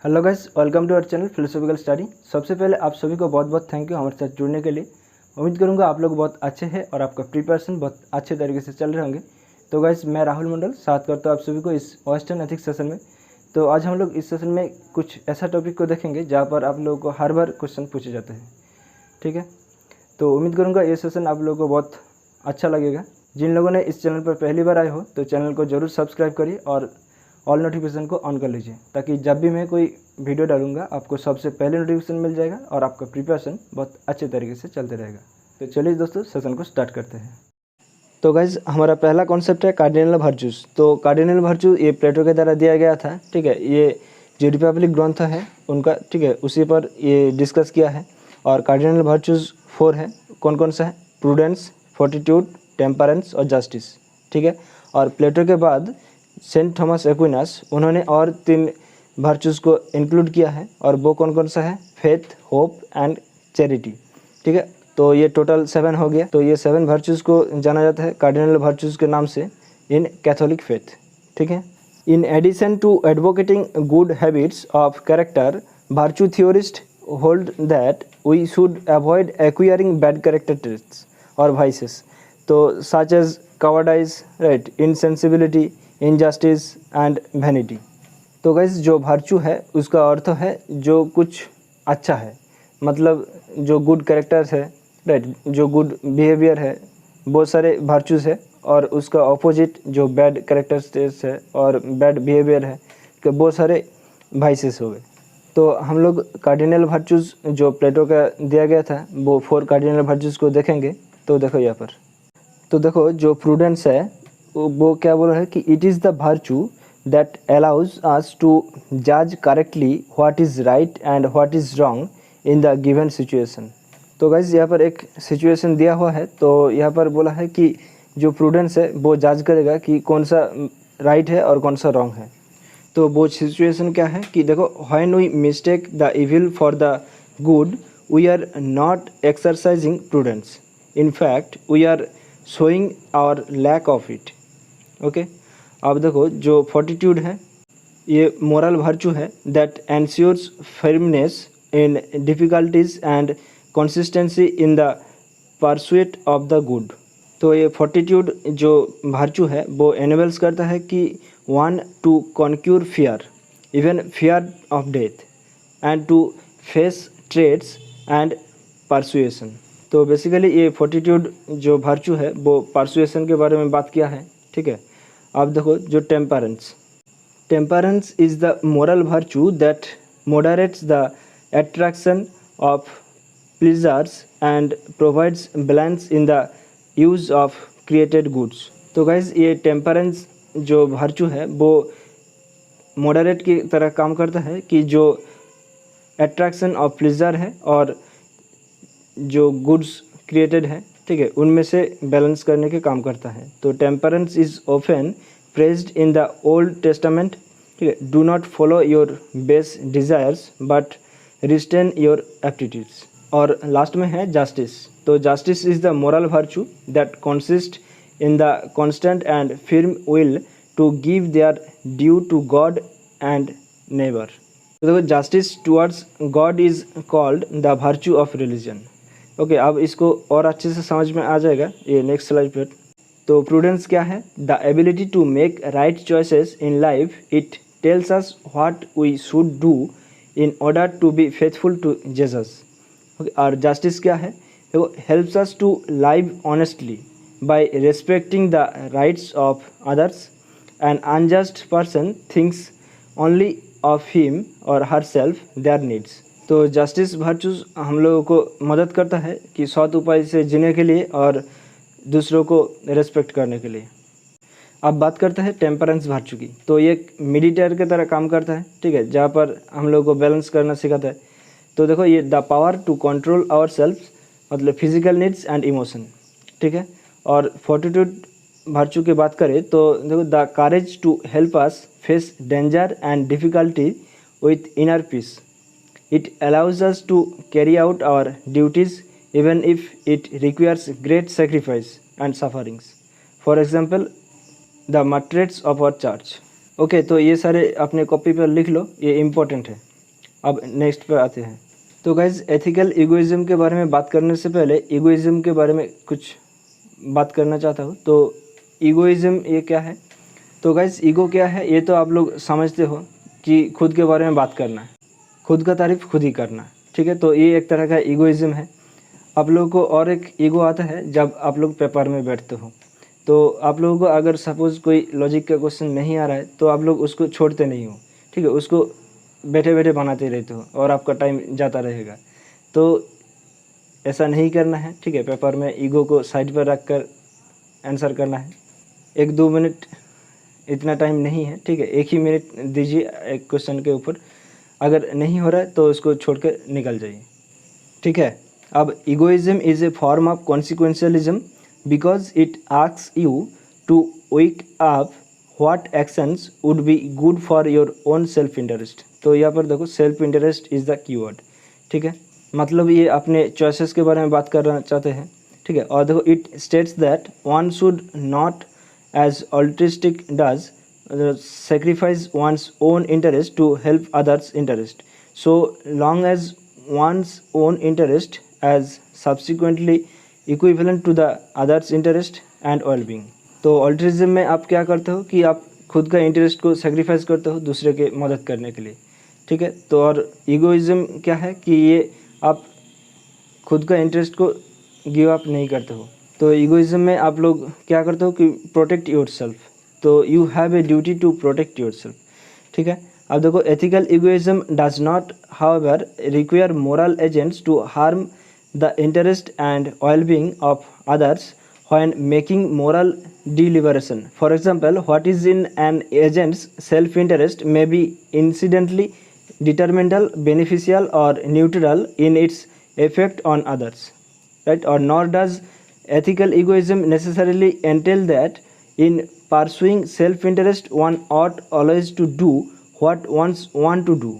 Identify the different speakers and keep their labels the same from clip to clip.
Speaker 1: Hello guys, welcome to our channel philosophical study. सबसे पहले आप सभी को बहुत बहुत थैंक यू हमारे साथ जुड़ने के लिए। उम्मीद करूंगा आप लोग बहुत अच्छे हैं और आपका प्रिपरेशन बहुत अच्छे तरीके से चल रहे होंगे। तो गाइस, मैं राहुल मंडल साथ करता हूँ आप सभी को इस वेस्टर्न एथिक्स सेशन में। तो आज हम लोग इस सेशन में कुछ ऐसा टॉपिक को देखेंगे जहाँ पर आप लोगों को हर बार क्वेश्चन पूछे जाते हैं। ठीक है, तो उम्मीद करूँगा ये सेशन आप लोगों को बहुत अच्छा लगेगा। जिन लोगों ने इस चैनल पर पहली बार आए हो तो चैनल को ज़रूर सब्सक्राइब करिए और ऑल नोटिफिकेशन को ऑन कर लीजिए, ताकि जब भी मैं कोई वीडियो डालूंगा आपको सबसे पहले नोटिफिकेशन मिल जाएगा और आपका प्रिपरेशन बहुत अच्छे तरीके से चलते रहेगा। तो चलिए दोस्तों, सेशन को स्टार्ट करते हैं। तो गाइज, हमारा पहला कॉन्सेप्ट है कार्डिनल वर्च्यूज। तो कार्डिनल वर्च्यू ये प्लेटो के द्वारा दिया गया था। ठीक है, ये जो रिपब्लिक ग्रंथ है उनका, ठीक है, उसी पर ये डिस्कस किया है। और कार्डिनल वर्च्यूज 4 है। कौन कौन सा है? प्रूडेंस, फोर्टिट्यूड, टेम्परेंस और जस्टिस। ठीक है, और प्लेटो के बाद सेंट थॉमस एक्विनास उन्होंने और 3 वर्च्यूज़ को इंक्लूड किया है, और वो कौन कौन सा है? Faith, hope and charity. ठीक है, तो ये टोटल 7 हो गया। तो ये 7 वर्च्यूज़ को जाना जाता है कार्डिनल वर्च्यूज़ के नाम से इन कैथोलिक फेथ। ठीक है, in addition to advocating good habits of character, virtue theorist hold that we should avoid acquiring bad character traits और वाइसेस, तो such as cowardice, right, insensibility, injustice and vanity. तो guys, जो virtue है उसका अर्थ है जो कुछ अच्छा है, मतलब जो गुड कैरेक्टर्स है, राइट, जो गुड बिहेवियर है, बहुत सारे वर्च्यूज़ है। और उसका ऑपोजिट जो बैड कैरेक्टरिस्टिक्स है और बैड बिहेवियर है, कि बहुत सारे वाइसेस हो गए। तो हम लोग कार्डिनल वर्च्यूज़ जो प्लेटो का दिया गया था वो 4 कार्डिनल वर्च्यूज़ को देखेंगे। तो देखो यहाँ पर, तो देखो जो प्रूडेंस है वो क्या बोल रहा है कि it is the virtue that allows us to जज correctly what is right and what is wrong in the given situation. तो गाइज, यहाँ पर एक सिचुएशन दिया हुआ है। तो यहाँ पर बोला है कि जो प्रूडेंस है वो जज करेगा कि कौन सा राइट है और कौन सा रॉन्ग है। तो वो सिचुएशन क्या है कि देखो, when we mistake the evil for the good we are not exercising prudence, in fact we are showing our lack of it. Okay, अब देखो जो फोर्टिट्यूड है ये मोरल वर्च्यू है that ensures firmness in difficulties and consistency in the pursuit of the good. तो ये fortitude जो virtue है वो एनेबल्स करता है कि one to conquer fear, even fear of death, and to face trials and persecution. तो बेसिकली ये फोर्टिट्यूड जो वर्च्यू है वो परसुएशन के बारे में बात किया है। ठीक है, अब देखो जो temperance is the moral virtue that moderates the attraction of pleasures and provides balance in the use of created goods। तो गाइज, ये टेम्परेंस जो वर्च्यू है वो मॉडरेट की तरह काम करता है कि जो अट्रैक्शन ऑफ प्लीजर है और जो गुड्स क्रिएटेड है, ठीक है, उनमें से बैलेंस करने के काम करता है। तो temperance is often praised in the Old Testament. ठीक है, do not follow your base desires but restrain your aptitudes. और लास्ट में है जस्टिस। तो justice is the moral virtue that consist in the constant and firm will to give their due to God and neighbour. तो देखो, justice towards God is called the virtue of religion. Okay, अब इसको और अच्छे से समझ में आ जाएगा ये नेक्स्ट स्लाइड पर। तो प्रूडेंस क्या है? The ability to make right choices in life. It tells us what we should do in order to be faithful to Jesus. Okay, और जस्टिस क्या है? वो helps us to live honestly by respecting the rights of others. An unjust person thinks only of him और herself their needs. तो justice virtues हम लोगों को मदद करता है कि सत उपाय से जीने के लिए और दूसरों को रेस्पेक्ट करने के लिए। अब बात करते हैं टेम्परेंस वर्च्यू की। तो ये मेडिटेटर की तरह काम करता है, ठीक है, जहाँ पर हम लोगों को बैलेंस करना सिखाता है। तो देखो, ये the power to control our self, मतलब फिजिकल नीड्स एंड इमोशन। ठीक है, और फोर्टिट्यूड वर्च्यू की बात करें तो देखो, the courage to help us face danger and difficulty with inner peace. It allows us to carry out our duties even if it requires great sacrifice and sufferings. For example, the martyrs of our church. Okay, तो ये सारे अपने copy पर लिख लो, ये important है। अब next पे आते हैं। तो गाइज एथिकल ईगोइज्म के बारे में बात करने से पहले ईगोइज्म के बारे में कुछ बात करना चाहता हूँ। तो ईगोइज्म ये क्या है? तो गाइज ईगो क्या है ये तो आप लोग समझते हो कि खुद के बारे में बात करना है, खुद का तारीफ खुद ही करना, ठीक है। तो ये एक तरह का ईगोइज्म है। आप लोगों को और एक ईगो आता है जब आप लोग पेपर में बैठते हो, तो आप लोगों को अगर सपोज़ कोई लॉजिक का क्वेश्चन नहीं आ रहा है तो आप लोग उसको छोड़ते नहीं हो, ठीक है, उसको बैठे बैठे बनाते रहते हो और आपका टाइम जाता रहेगा। तो ऐसा नहीं करना है, ठीक है। पेपर में ईगो को साइड पर रख कर आंसर करना है। 1-2 मिनट इतना टाइम नहीं है, ठीक है, 1 ही मिनट दीजिए एक क्वेश्चन के ऊपर। अगर नहीं हो रहा है तो उसको छोड़ कर निकल जाइए, ठीक है। अब egoism is a form of consequentialism because it asks you to weigh up what actions would be good for your own self interest. तो यहाँ पर देखो self interest is the keyword, ठीक है। मतलब ये अपने चॉइसेस के बारे में बात करना चाहते हैं, ठीक है। और देखो it states that one should not as altruistic does sacrifice one's own interest to help others' interest, so long as one's own interest as subsequently equivalent to the others' interest and well-being। तो altruism में आप क्या करते हो कि आप खुद का इंटरेस्ट को सेक्रीफाइस करते हो दूसरे के मदद करने के लिए, ठीक है। तो और ईगोइज्म क्या है कि ये आप खुद का इंटरेस्ट को गिव अप नहीं करते हो। तो ईगोइज्म में आप लोग क्या करते हो कि प्रोटेक्ट योर सेल्फ, तो you have a duty to protect your self, ठीक है। अब देखो ethical egoism does not however require moral agents to harm the interest and well-being of others when making moral deliberation. For example what is in an agent's self interest may be incidentally detrimental, beneficial और neutral in its effect on others, right? Or nor does ethical egoism necessarily entail that in pursuing self-interest one ought always to do what one's want to do.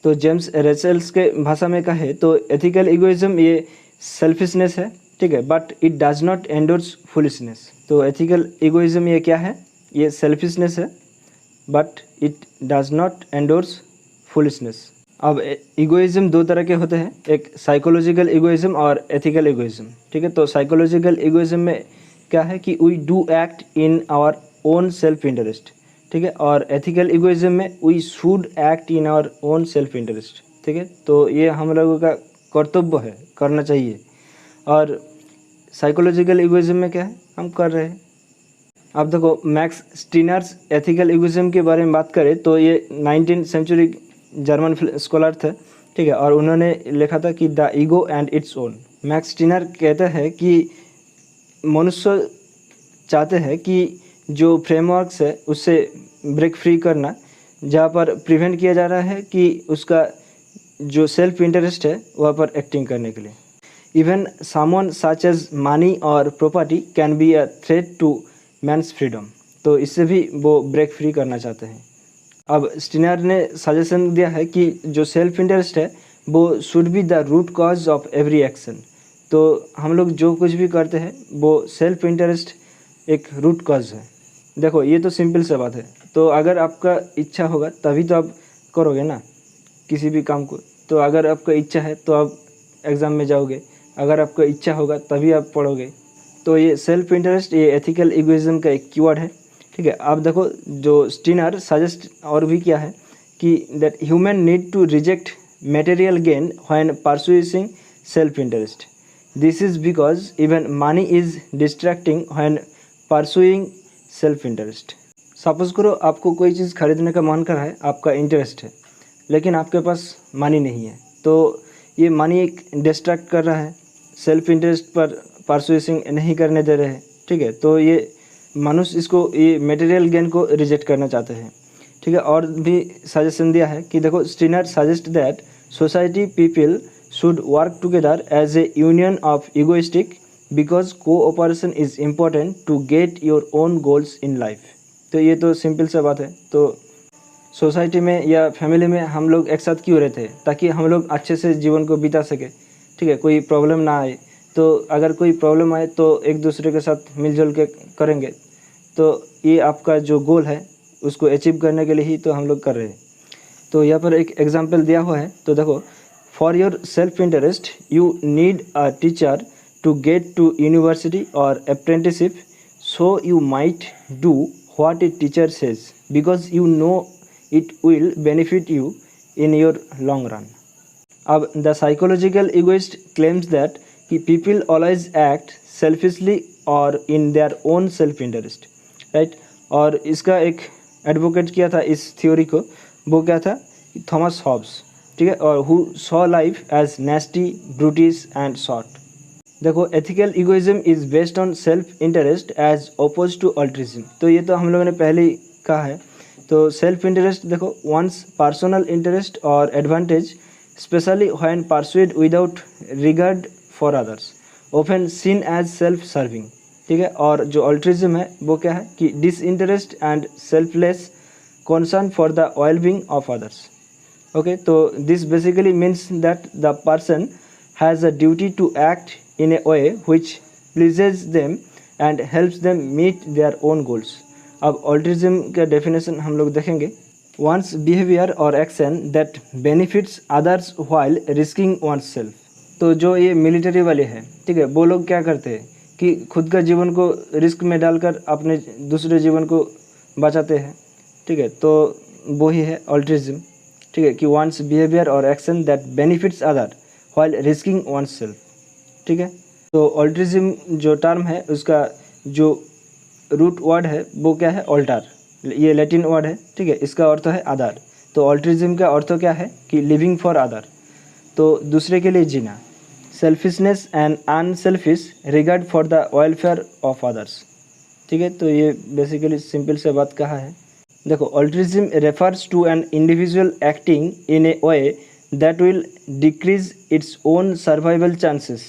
Speaker 1: तो James रेसेल्स के भाषा में कहे तो ethical egoism ये selfishness है, ठीक है, but it does not endorse foolishness. तो एथिकल इगोइज्म ये क्या है? ये सेल्फिशनेस है but it does not endorse foolishness. अब इगोइज्म दो तरह के होते हैं, एक साइकोलॉजिकल इगोइज्म और एथिकल इगोइज्म, ठीक है। तो साइकोलॉजिकल इगोइज्म में क्या है कि we do act in our own self interest, ठीक है, और एथिकल इगोइज्म में we should act in our own self interest, ठीक है। तो ये हम लोगों का कर्तव्य है, करना चाहिए। और साइकोलॉजिकल इगोइज्म में क्या है, हम कर रहे हैं। अब देखो मैक्स स्टीनर्स एथिकल इगोइज्म के बारे में बात करें तो ये 19th सेंचुरी जर्मन स्कॉलर थे, ठीक है, और उन्होंने लिखा था कि the ego and its own. Max Steiner कहते हैं कि मनुष्य चाहते हैं कि जो फ्रेमवर्क्स है उससे ब्रेक फ्री करना, जहाँ पर प्रिवेंट किया जा रहा है कि उसका जो सेल्फ इंटरेस्ट है वहाँ पर एक्टिंग करने के लिए। Even someone such as money और property can be a threat to man's freedom. तो इससे भी वो ब्रेक फ्री करना चाहते हैं। अब स्टीनर ने सजेशन दिया है कि जो सेल्फ इंटरेस्ट है वो should be the root cause of every action. तो हम लोग जो कुछ भी करते हैं वो सेल्फ इंटरेस्ट एक रूट कॉज है। देखो ये तो सिंपल सा बात है। तो अगर आपका इच्छा होगा तभी तो आप करोगे ना किसी भी काम को। तो अगर आपका इच्छा है तो आप एग्ज़ाम में जाओगे, अगर आपका इच्छा होगा तभी आप पढ़ोगे। तो ये सेल्फ इंटरेस्ट ये एथिकल इगोइज्म का एक कीवर्ड है, ठीक है। आप देखो जो स्टीनर सजेस्ट और भी क्या है कि that human need to reject material gain when pursuing self interest. This is because even money is distracting when pursuing self interest. Suppose करो आपको कोई चीज़ खरीदने का मन कर रहा है, आपका इंटरेस्ट है, लेकिन आपके पास मनी नहीं है, तो ये मनी एक डिस्ट्रैक्ट कर रहा है, सेल्फ इंटरेस्ट पर परस्यूइंग नहीं करने दे रहे हैं, ठीक है। तो ये मनुष्य इसको ये मटेरियल गेन को रिजेक्ट करना चाहते हैं, ठीक है। और भी सजेशन दिया है कि देखो Stirner suggest that society people should work together as a union of egoistic because cooperation is important to get your own goals in life. तो ये तो सिंपल सा बात है। तो सोसाइटी में या फैमिली में हम लोग एक साथ क्यों रहते हैं? ताकि हम लोग अच्छे से जीवन को बिता सके, ठीक है, कोई प्रॉब्लम ना आए। तो अगर कोई प्रॉब्लम आए तो एक दूसरे के साथ मिलजुल के करेंगे। तो ये आपका जो गोल है उसको अचीव करने के लिए ही तो हम लोग कर रहे हैं। तो यहाँ पर एक एग्जांपल दिया हुआ है, तो देखो, for your self interest you need a teacher to get to university और apprenticeship, so you might do what a teacher says because you know it will benefit you in your long run. अब the psychological egoist claims that कि people always act selfishly और in their own self interest, right. और इसका एक advocate किया था इस theory को, वो क्या था, थॉमस हॉब्स, ठीक है, और who saw life as nasty, brutish and short. देखो, ethical egoism is based on self interest as opposed to altruism. तो ये तो हम लोगों ने पहले ही कहा है। तो सेल्फ इंटरेस्ट देखो, वंस पर्सनल इंटरेस्ट और advantage especially when pursued without regard for others, often seen as self serving, ठीक है। और जो अल्ट्रिज्म है वो क्या है कि disinterest and selfless concern for the well-being of others. Okay, so this basically means that the person has a duty to act in a way which pleases them and helps them meet their own goals. अब altruism का definition हम लोग देखेंगे, one's behavior or action that benefits others while risking oneself. तो जो ये military वाले हैं, ठीक है, वो लोग क्या करते हैं कि खुद का जीवन को रिस्क में डालकर अपने दूसरे जीवन को बचाते हैं, ठीक है। तो वही है अल्ट्रिज्म, ठीक है, कि वंस बिहेवियर और action that benefits other while risking one's self, ठीक है। तो अल्ट्रिज्म जो टर्म है उसका जो रूट वर्ड है वो क्या है, ऑल्टर, ये लैटिन वर्ड है, ठीक है। इसका अर्थ है अदर। तो अल्ट्रिज्म का अर्थ क्या है कि लिविंग फॉर अदर, तो दूसरे के लिए जीना, selfishness and unselfish regard for the welfare of others, ठीक है। तो ये बेसिकली सिंपल से बात कहा है। देखो, altruism refers to an individual acting in a way that will decrease its own survival chances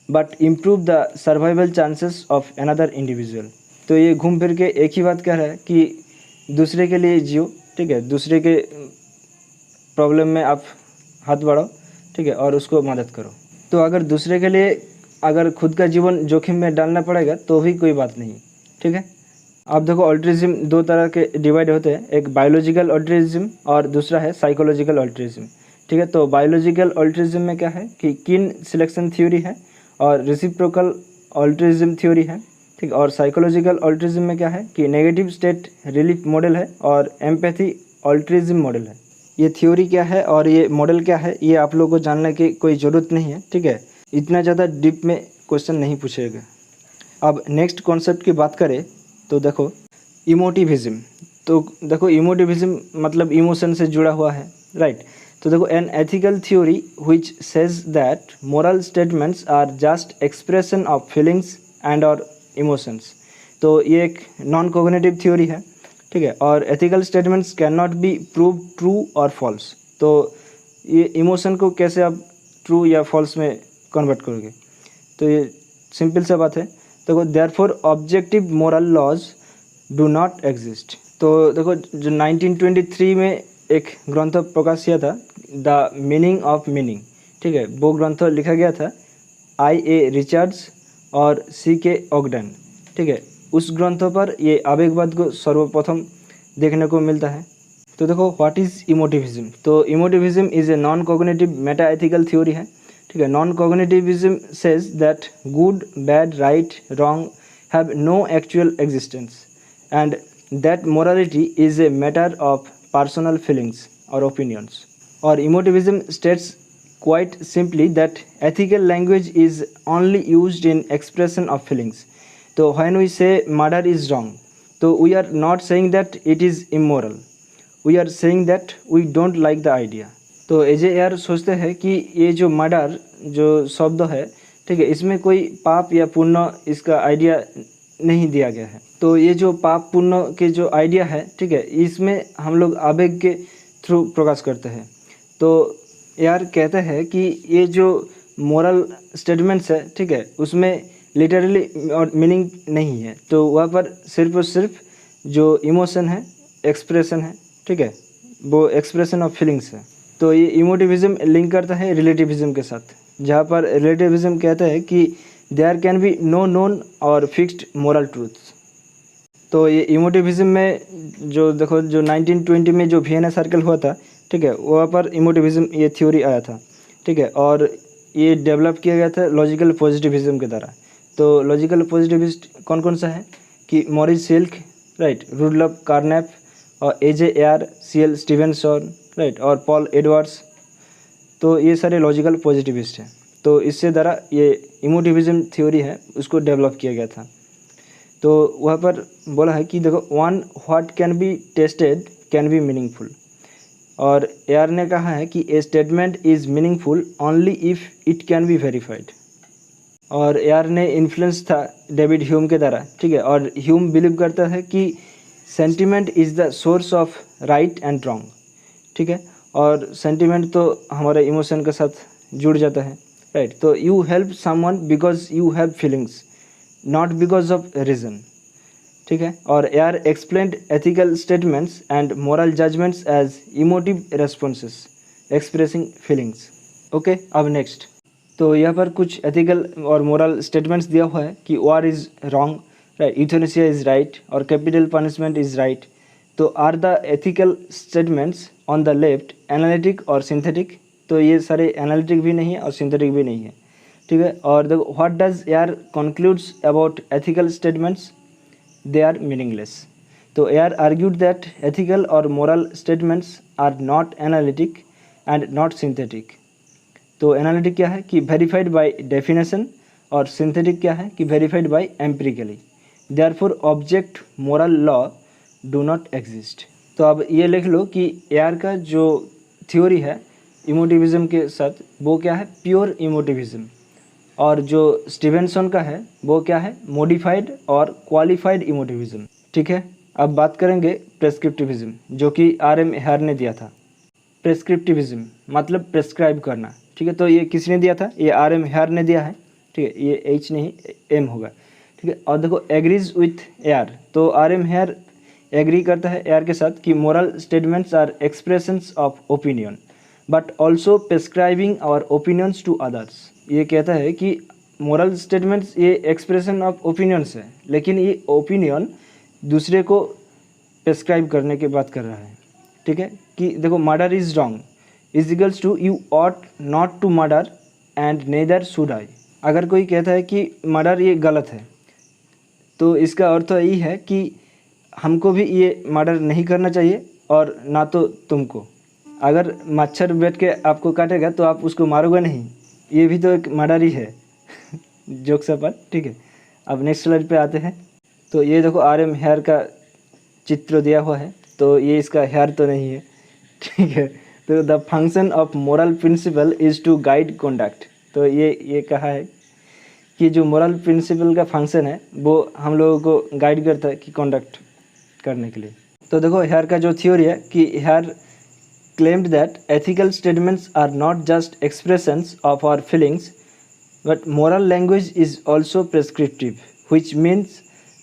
Speaker 1: but improve the survival chances of another individual. तो ये घूम फिर के एक ही बात कह रहा है कि दूसरे के लिए जियो, ठीक है, दूसरे के प्रॉब्लम में आप हाथ बढ़ाओ, ठीक है, और उसको मदद करो। तो अगर दूसरे के लिए अगर खुद का जीवन जोखिम में डालना पड़ेगा तो भी कोई बात नहीं, ठीक है। आप देखो, अल्ट्रिज्म दो तरह के डिवाइड होते हैं, एक बायोलॉजिकल अल्ट्रिज्म और दूसरा है साइकोलॉजिकल अल्ट्रिज्म, ठीक है। तो बायोलॉजिकल अल्ट्रिज्म में क्या है कि किन सिलेक्शन थ्योरी है और रेसिप्रोकल अल्ट्रिज्म थ्योरी है, ठीक है। और साइकोलॉजिकल अल्ट्रिज्म में क्या है कि नेगेटिव स्टेट रिलीफ मॉडल है और एम्पैथी अल्ट्रिज्म मॉडल है। ये थ्योरी क्या है और ये मॉडल क्या है ये आप लोगों को जानने की कोई ज़रूरत नहीं है, ठीक है। इतना ज़्यादा डीप में क्वेश्चन नहीं पूछेगा। अब नेक्स्ट कॉन्सेप्ट की बात करें तो देखो, इमोटिविज्म। तो देखो, इमोटिविज्म मतलब इमोशन से जुड़ा हुआ है, राइट। तो देखो, an ethical theory which says that moral statements are just expression of feelings and और इमोशंस। तो ये एक नॉन कोग्निटिव थ्योरी है, ठीक है। और ethical statements can not be prove true और फॉल्स। तो ये इमोशन को कैसे आप ट्रू या फॉल्स में कन्वर्ट करोगे, तो ये सिंपल सा बात है। देखो, therefore objective moral laws do not exist. तो देखो, जो 1923 में एक ग्रंथ प्रकाश किया था, द मीनिंग ऑफ मीनिंग, ठीक है, वो ग्रंथ लिखा गया था I.A. रिचर्ड्स और C.K. ऑगडन, ठीक है। उस ग्रंथों पर ये आवेगवाद को सर्वप्रथम देखने को मिलता है। तो देखो, व्हाट इज़ इमोटिविज्म। तो emotivism is a non cognitive meta ethical theory है, ठीक है। Non cognitivism says that good, bad, right, wrong have no actual existence and that morality is a matter of personal feelings और opinions. और emotivism states quite simply that ethical language is only used in expression of feelings. So when we say murder is wrong, so we are not saying that it is immoral, we are saying that we don't like the idea. तो एजे यार सोचते हैं कि ये जो murder जो शब्द है, ठीक है, इसमें कोई पाप या पुण्य इसका आइडिया नहीं दिया गया है। तो ये जो पाप पुण्य के जो आइडिया है, ठीक है, इसमें हम लोग आवेग के थ्रू प्रकाश करते हैं। तो यार कहते हैं कि ये जो मोरल स्टेटमेंट्स है, ठीक है, उसमें लिटरली और मीनिंग नहीं है। तो वहाँ पर सिर्फ और सिर्फ जो इमोशन है, एक्सप्रेशन है, ठीक है, वो एक्सप्रेशन ऑफ फीलिंग्स है। तो ये इमोटिविज्म लिंक करता है रिलेटिविज्म के साथ, जहाँ पर रिलेटिविज्म कहता है कि there can be no known और फिक्स्ड मोरल ट्रूथ्स। तो ये इमोटिविज्म में जो देखो, जो 1920 में जो वियना सर्कल हुआ था, ठीक है, वहाँ पर इमोटिविज़म ये थ्योरी आया था, ठीक है, और ये डेवलप किया गया था लॉजिकल पॉजिटिविज़म के द्वारा। तो लॉजिकल पॉजिटिविस्ट कौन कौन सा है कि मॉरिस सिल्क, राइट, रुडलफ कार्नेप और एजे एयर, सीएल स्टीवेंसन, राइट, और पॉल एडवर्ड्स। तो ये सारे लॉजिकल पॉजिटिविस्ट हैं। तो इससे द्वारा ये इमोटिविज़म थ्योरी है उसको डेवलप किया गया था। तो वहाँ पर बोला है कि देखो, one what can be tested can be meaningful, और एयर ने कहा है कि ए statement is meaningful only if it can be verified. और एयर ने इन्फ्लुएंस था डेविड ह्यूम के द्वारा, ठीक है, और ह्यूम बिलीव करता है कि sentiment is the source of right and wrong, ठीक है, और सेंटिमेंट तो हमारे इमोशन के साथ जुड़ जाता है, राइट। तो you help someone because you have feelings, not because of reason, ठीक है। और Ayer explained ethical statements and moral judgments as emotive responses expressing feelings. Okay, अब नेक्स्ट, तो यहाँ पर कुछ एथिकल और मोरल स्टेटमेंट्स दिया हुआ है कि war is wrong, right, euthanasia is right, और कैपिटल पनिशमेंट इज़ राइट। तो are the ethical statements on the left analytic और सिंथेटिक? तो ये सारे एनालिटिक भी नहीं है और सिंथेटिक भी नहीं है, ठीक है। और देखो, what does Ayer concludes about ethical statements? They are meaningless. तो एयर आर्ग्यूड दैट एथिकल और moral statements are not analytic and not synthetic. तो एनालिटिक क्या है कि वेरीफाइड बाय डेफिनेशन, और सिंथेटिक क्या है कि verified by empirically. Therefore object moral law do not exist. तो अब ये लिख लो कि एयर का जो थ्योरी है इमोटिविज़म के साथ, वो क्या है, प्योर इमोटिविज़म, और जो स्टीवेंसन का है वो क्या है, मॉडिफाइड और क्वालिफाइड इमोटिविज़म, ठीक है। अब बात करेंगे प्रेस्क्रिप्टिविज़म, जो कि RM हेयर ने दिया था। प्रेस्क्रिप्टिविज़म मतलब प्रेस्क्राइब करना, ठीक है। तो ये किसने दिया था? ये RM हेयर ने दिया है, ठीक है, ये H नहीं M होगा, ठीक है। और देखो, एग्रीज विथ एयर, तो RM हेयर एग्री करता है एयर के साथ कि moral statements are expressions of opinion but also prescribing our opinions to others. ये कहता है कि मोरल स्टेटमेंट्स ये एक्सप्रेशन ऑफ ओपिनियंस है, लेकिन ये ओपिनियन दूसरे को प्रेस्क्राइब करने की बात कर रहा है, ठीक है। कि देखो, murder is wrong is equals to you ought not to murder and neither should I. अगर कोई कहता है कि मर्डर ये गलत है, तो इसका अर्थ यही है कि हमको भी ये मर्डर नहीं करना चाहिए और ना तो तुमको। अगर मच्छर बैठ के आपको काटेगा तो आप उसको मारोगे नहीं, ये भी तो एक मर्डर ही है जोक्स अपार्ट, ठीक है। अब नेक्स्ट स्लाइड पे आते हैं। तो ये देखो, RM हेयर का चित्र दिया हुआ है, तो ये इसका हेयर तो नहीं है, ठीक है। तो the function of moral principle is to guide conduct. तो ये कहा है कि जो मोरल प्रिंसिपल का फंक्शन है वो हम लोगों को गाइड करता है कि कंडक्ट करने के लिए। तो देखो, हेयर का जो थ्योरी है कि hair claimed that ethical statements are not just expressions of our feelings, but moral language is also prescriptive, which means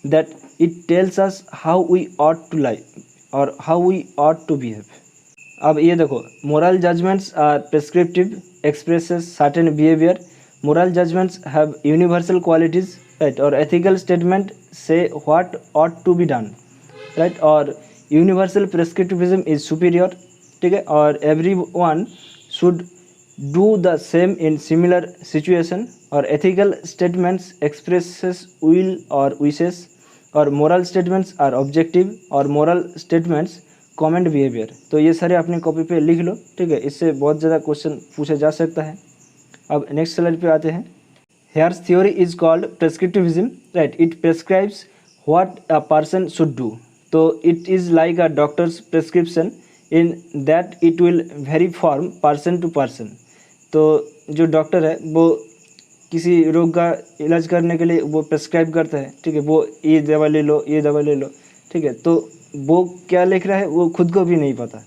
Speaker 1: that it tells us how we ought to live or how we ought to behave. अब ये देखो, moral judgments are prescriptive, expresses certain behavior. Moral judgments have universal qualities, right? और ethical statement say what ought to be done, right? और universal prescriptivism is superior, ठीक है। और every one should do the same in similar situation. और ethical statements expresses will और wishes, और moral statements are objective, और moral statements comment behaviour. तो ये सारे अपने कॉपी पे लिख लो, ठीक है, इससे बहुत ज़्यादा क्वेश्चन पूछा जा सकता है। अब नेक्स्ट स्लाइड पे आते हैं। Hare's theory is called prescriptivism, right, it prescribes what a person should do. तो it is like a doctor's prescription in that it will vary from person to person. तो जो डॉक्टर है वो किसी रोग का इलाज करने के लिए वो प्रेस्क्राइब करता है, ठीक है, वो ये दवा ले लो, ये दवा ले लो, ठीक है। तो वो क्या लिख रहा है वो खुद को भी नहीं पता,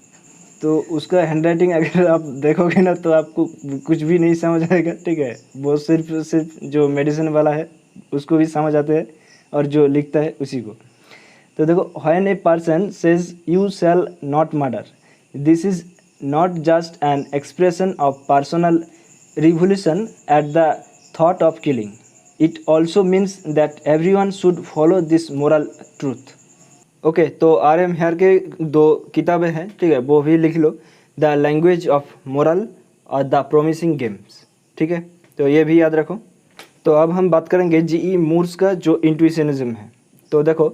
Speaker 1: तो उसका हैंडराइटिंग अगर आप देखोगे ना तो आपको कुछ भी नहीं समझ आएगा, ठीक है। वो सिर्फ जो मेडिसिन वाला है उसको भी समझ आते हैं और जो लिखता है उसी को। तो देखो, when a person says you shall not murder, this is not just an expression of personal revolution at the thought of killing, it also means that everyone should follow this moral truth. Okay, तो RM hair के 2 किताबें हैं, ठीक है, वो भी लिख लो। The language of moral और द प्रोमिसिंग गेम्स। ठीक है, तो ये भी याद रखो। तो अब हम बात करेंगे जीई मूर्स का जो इंट्यूशनिज्म है। तो देखो,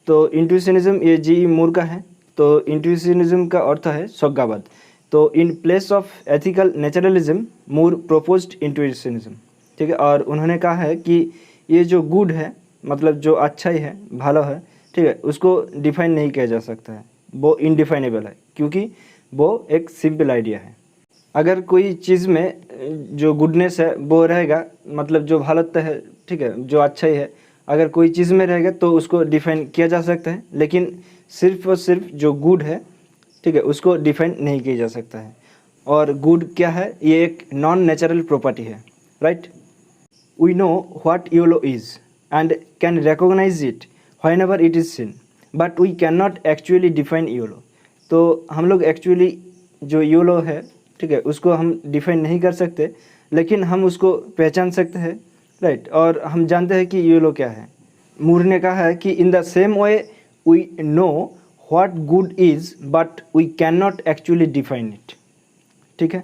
Speaker 1: तो इंट्यूशनिज्म ये जीई मूर का है। तो इंट्यूशनिज्म का अर्थ है स्वज्ञावाद। तो in place of ethical naturalism Moore proposed intuitionism. ठीक है, और उन्होंने कहा है कि ये जो गुड है, मतलब जो अच्छा ही है, भालो है, ठीक है, उसको डिफाइन नहीं किया जा सकता है, वो इनडिफाइनेबल है, क्योंकि वो एक सिंपल आइडिया है। अगर कोई चीज़ में जो गुडनेस है वो रहेगा, मतलब जो भालत है, ठीक है, जो अच्छा ही है, अगर कोई चीज़ में रहेगा तो उसको डिफाइन किया जा सकता है, लेकिन सिर्फ और सिर्फ जो गुड है, ठीक है, उसको डिफाइन नहीं किया जा सकता है। और गुड क्या है, ये एक नॉन नेचुरल प्रॉपर्टी है, right. We know what yellow is and can recognise it whenever it is seen, but we can not actually define yellow. तो हम लोग एक्चुअली जो योलो है, ठीक है, उसको हम डिफाइन नहीं कर सकते, लेकिन हम उसको पहचान सकते हैं, राइट। और हम जानते हैं कि योलो क्या है। मूर ने कहा है कि in the same way we know what good is but we can not actually define it. ठीक है,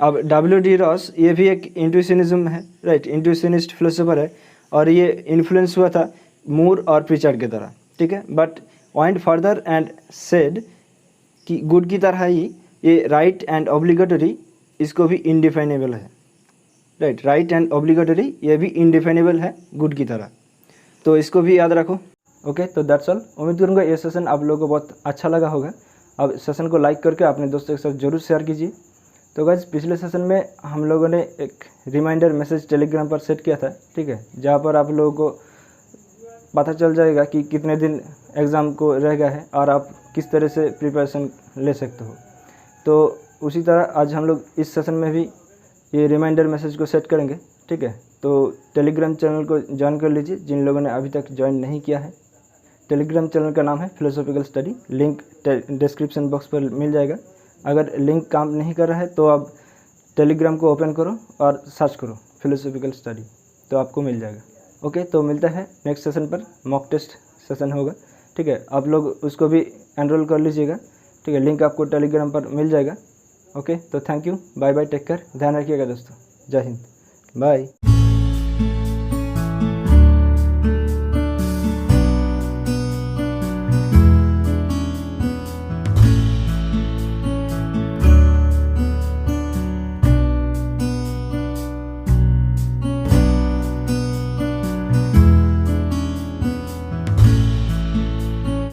Speaker 1: अब W.D. रॉस ये भी एक इंट्यूशनिज्म है, राइट, इंट्यूशनिस्ट फिलोसोफर है, और ये इन्फ्लुएंस हुआ था मूर और प्रिचर्ड के द्वारा। ठीक है, but went further and said कि गुड की तरह ही ये राइट एंड ऑब्लिगेटरी, इसको भी इनडिफाइनेबल है, राइट। राइट एंड ऑब्लिगेटरी ये भी इनडिफाइनेबल है गुड की तरह, तो इसको भी याद रखो। ओके, तो दैट्स ऑल। उम्मीद करूँगा ये सेशन आप लोगों को बहुत अच्छा लगा होगा। अब सेशन को लाइक करके अपने दोस्तों के साथ ज़रूर शेयर कीजिए। तो गाइस, पिछले सेशन में हम लोगों ने एक रिमाइंडर मैसेज टेलीग्राम पर सेट किया था, ठीक है, जहाँ पर आप लोगों को पता चल जाएगा कि कितने दिन एग्ज़ाम को रह गया है और आप किस तरह से प्रिपरेशन ले सकते हो। तो उसी तरह आज हम लोग इस सेशन में भी ये रिमाइंडर मैसेज को सेट करेंगे, ठीक है। तो टेलीग्राम चैनल को ज्वाइन कर लीजिए जिन लोगों ने अभी तक ज्वाइन नहीं किया है। टेलीग्राम चैनल का नाम है philosophical study, link description box पर मिल जाएगा। अगर लिंक काम नहीं कर रहा है तो आप टेलीग्राम को ओपन करो और सर्च करो फिलोसॉफिकल स्टडी, तो आपको मिल जाएगा। ओके, तो मिलता है नेक्स्ट सेशन पर, मॉक टेस्ट सेशन होगा, ठीक है। आप लोग उसको भी एनरोल कर लीजिएगा, ठीक है, लिंक आपको टेलीग्राम पर मिल जाएगा। ओके, तो thank you, bye bye, take care, ध्यान रखिएगा दोस्तों, जय हिंद, बाय।